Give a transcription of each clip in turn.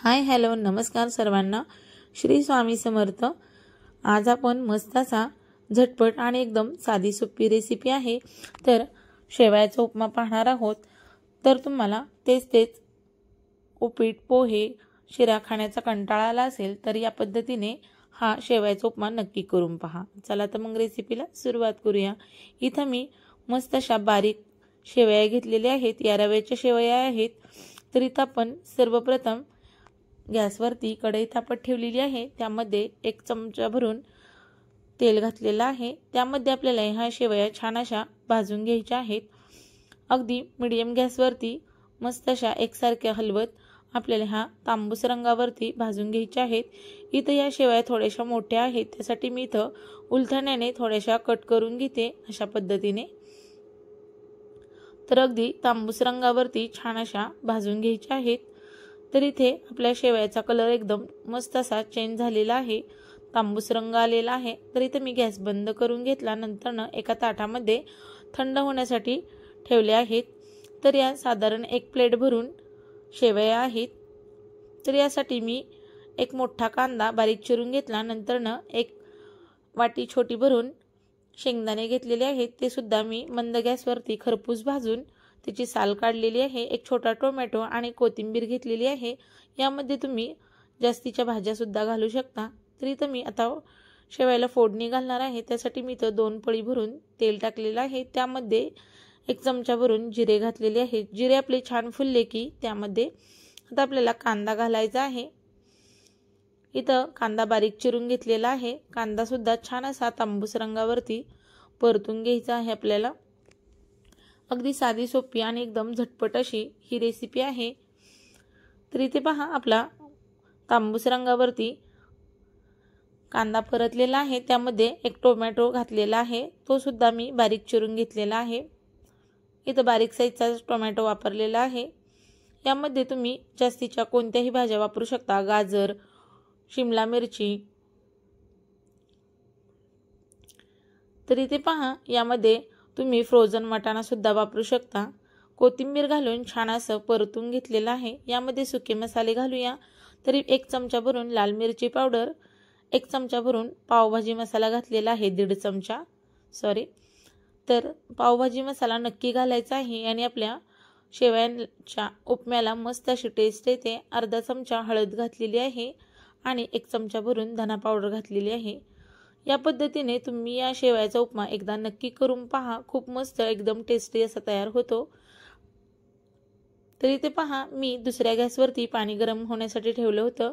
Hi hello नमस्कार सर्वांना। श्री स्वामी समर्थ। आज आपण मस्त असा झटपट आणि एकदम साधी सोपी रेसिपी आहे तर शेवयाचा उपमा पाहणार आहोत। तर तुम्हाला तेच उपीट पोहे शिरा खाण्याचा कंटाळा आला असेल तर या पद्धतीने हा शेवयाचा उपमा नक्की करून पहा। चला तर मग रेसिपीला सुरुवात करूया। इथे मी मस्त अशा बारीक शेवया घेतलेल्या आहेत, या रव्याच्या शेवया आहेत। तर इथे आपण सर्वप्रथम गॅसवरती कढई तापत ठेवलेली आहे, त्यामध्ये 1 चमचा भरून तेल घातलेलं आहे। त्यामध्ये आपल्याला ह्या शेवया छान अशा भाजून घ्यायच्या आहेत। अगदी मीडियम गॅसवरती मस्त अशा एकसारख्या हलवत आपल्याला ह्या तांबूस रंगावरती भाजून घ्यायच्या आहेत। इथे या शेवया थोड्याशा मोठ्या आहेत, त्यासाठी मी इथे उलथण्याने थोड्याशा कट करून घेते अशा पद्धतीने। तर अगदी तांबूस रंगावरती छान अशा भाजून घ्यायच्या आहेत। तर इथे आपल्या शेवयाचा कलर एकदम मस्त असा चेंज झालेला आहे, तांबूस रंग आलेला आहे। तर इथे मी गॅस बंद करून घेतला, नंतर एका ताटामध्ये थंड होण्यासाठी ठेवले आहेत। तर या साधारण 1 प्लेट भरून शेवया आहेत। तर यासाठी मी 1 मोठा कांदा बारीक चिरून घेतला, नंतर 1 वाटी छोटी भरून शेंगदाणे घेतलेले आहेत, ते सुद्धा मी मंद गॅसवरती खरपूस भाजून त्याची साल काढलेली आहे। 1 छोटा टोमॅटो आणि कोथिंबीर घेतलेली आहे, यामध्ये तुम्ही जास्तीच्या भाज्या सुद्धा घालू शकता। तर इथे मी आता शेवयाला फोडणी घालणार आहे, त्यासाठी मी इथे 2 पळी भरून तेल टाकलेलं आहे। त्यामध्ये 1 चमचा भरून जिरे घातलेले आहेत। जिरे आपले छान फुलले की त्यामध्ये आता आपल्याला कांदा घालायचा आहे। इथं कांदा बारीक चिरून घेतलेला आहे, कांदा सुद्धा छान असा तांबूस रंगावरती परतून घ्यायचा आहे आपल्याला। अगदी साधी सोपी आणि एकदम झटपट अशी ही रेसिपी आहे। तर इथे पहा आपला तांबूस रंगावरती कांदा परतलेला आहे, त्यामध्ये 1 टोमॅटो घातलेला आहे, तो सुद्धा मी बारीक चिरून घेतलेला आहे। इथं बारीक साईजचा टोमॅटो वापरलेला आहे। यामध्ये तुम्ही जास्तीच्या कोणत्याही भाज्या वापरू शकता, गाजर, शिमला मिरची। तर इथे पहा यामध्ये तुम्ही फ्रोझन वाटाणा सुद्धा वापरू शकता। कोथिंबीर घालून छान असं परतून घेतलेलं आहे। यामध्ये सुके मसाले घालूया। तरी 1 चमचा भरून लाल मिरची पावडर, 1 चमचा भरून पावभाजी मसाला घातलेला आहे, 1.5 चमचा तर पावभाजी मसाला नक्की घालायचा आहे आणि आपल्या शेवयांच्या उपम्याला मस्त अशी टेस्ट येते। अर्धा चमचा हळद घातलेली आहे आणि 1 चमचा भरून धना पावडर घातलेली आहे। या पद्धतीने तुम्ही या शेवयाचा उपमा एकदा नक्की करून पहा, खूप मस्त एकदम टेस्टी असा तयार होतो। तर इथे पहा मी दुसऱ्या गॅसवरती पाणी गरम होण्यासाठी ठेवलं होतं।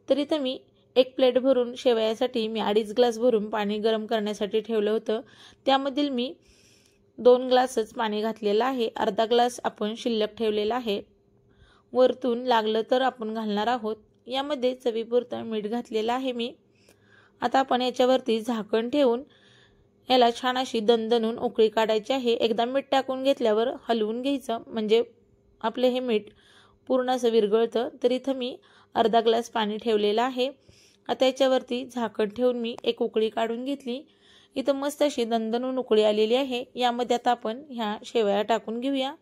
तर इथे मी 1 प्लेट भरून शेवयासाठी मी 2.5 ग्लास भरून पाणी गरम करण्यासाठी ठेवलं होतं। त्यामधील मी 2 ग्लासच पाणी घातलेलं आहे, अर्धा ग्लास आपण शिल्लक ठेवलेला आहे। वरतून लागलं तर आपण घालणार आहोत। यामध्ये चवीपुरतं मीठ घातलेलं आहे मी। आता आपण याच्यावरती झाकण ठेवून याला छान अशी दणदणून उकळी काढायची आहे। एकदा मीठ टाकून घेतल्यावर हलवून घ्यायचं, म्हणजे आपले हे मीठ पूर्ण असं विरघळतं। तर इथं मी अर्धा ग्लास पाणी ठेवलेलं आहे। आता याच्यावरती झाकण ठेवून मी 1 उकळी काढून घेतली। इथं मस्त अशी दणदणून उकळी आलेली आहे। यामध्ये आता आपण ह्या शेवया टाकून घेऊया।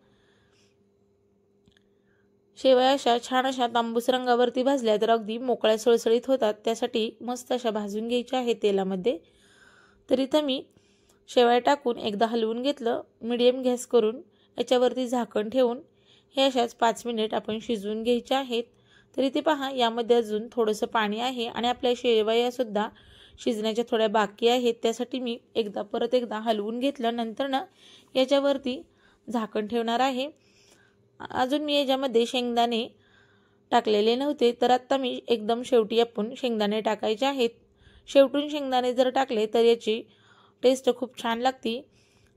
शेवया अशा छान अशा तांबूस रंगावरती भाजल्या तर अगदी मोकळ्या सळसळीत होतात, त्यासाठी मस्त अशा भाजून घ्यायच्या आहेत तेलामध्ये। तर इथं मी शेवया टाकून एकदा हलवून घेतलं, मीडियम गॅस करून याच्यावरती झाकण ठेवून हे अशाच 5 मिनिट आपण शिजवून घ्यायचे आहेत। तर इथे पहा यामध्ये अजून थोडंसं पाणी आहे आणि आपल्या शेवया सुद्धा शिजण्याच्या थोड्या बाकी आहेत, त्यासाठी मी परत एकदा हलवून घेतलं, नंतर याच्यावरती झाकण ठेवणार आहे। अजून मी याच्यामध्ये शेंगदाणे टाकलेले नव्हते, तर आता मी एकदम शेवटी आपण शेंगदाणे टाकायचे आहेत। शेवटून शेंगदाणे जर टाकले तर याची टेस्ट खूप छान लागते,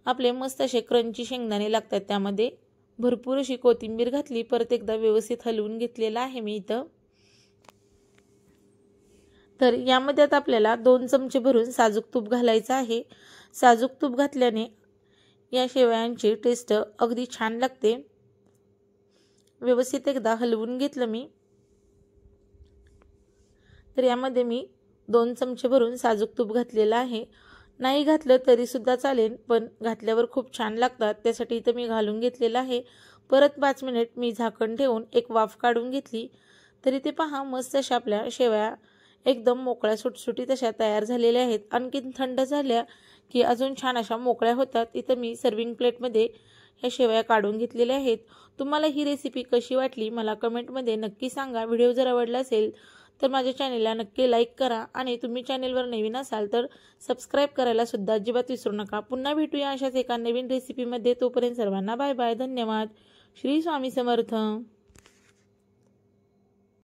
आपले मस्त असे क्रंची शेंगदाणे लागतात। त्यामध्ये भरपूर अशी कोथिंबीर घातली, परत एकदा व्यवस्थित हलवून घेतलेलं आहे मी इथं। तर यामध्ये आता आपल्याला 2 चमचे भरून साजूक तूप घालायचं आहे। साजूक तूप घातल्याने या शेवयांची टेस्ट अगदी छान लागते। व्यवस्थित एकदा हलवून घेतलं मी। तर यामध्ये मी 2 चमचे भरून साजूक तूप घातलेलं आहे। नाही घातलं तरी सुद्धा चालेल, पण घातल्यावर खूप छान लागतात, त्यासाठी इथं मी घालून घेतलेलं आहे। परत 5 मिनिट मी झाकण ठेवून 1 वाफ काढून घेतली। तर इथे पहा मस्त अशा आपल्या शेवया एकदम मोकळ्या सुटसुटीत अशा तयार झालेल्या आहेत। आणखीन थंड झाल्या की अजून छान अशा मोकळ्या होतात। इथं मी सर्विंग प्लेटमध्ये ह्या शेवया काढून घेतलेल्या आहेत। तुम्हाला ही रेसिपी कशी वाटली मला कमेंटमध्ये नक्की सांगा। व्हिडिओ जर आवडला असेल तर माझ्या चॅनलला नक्की लाईक करा आणि तुम्ही चॅनलवर नवीन असाल तर सबस्क्राईब करायला सुद्धा अजिबात विसरू नका। पुन्हा भेटूया अशाच एका नवीन रेसिपीमध्ये। तोपर्यंत सर्वांना बाय बाय, धन्यवाद। श्री स्वामी समर्थ।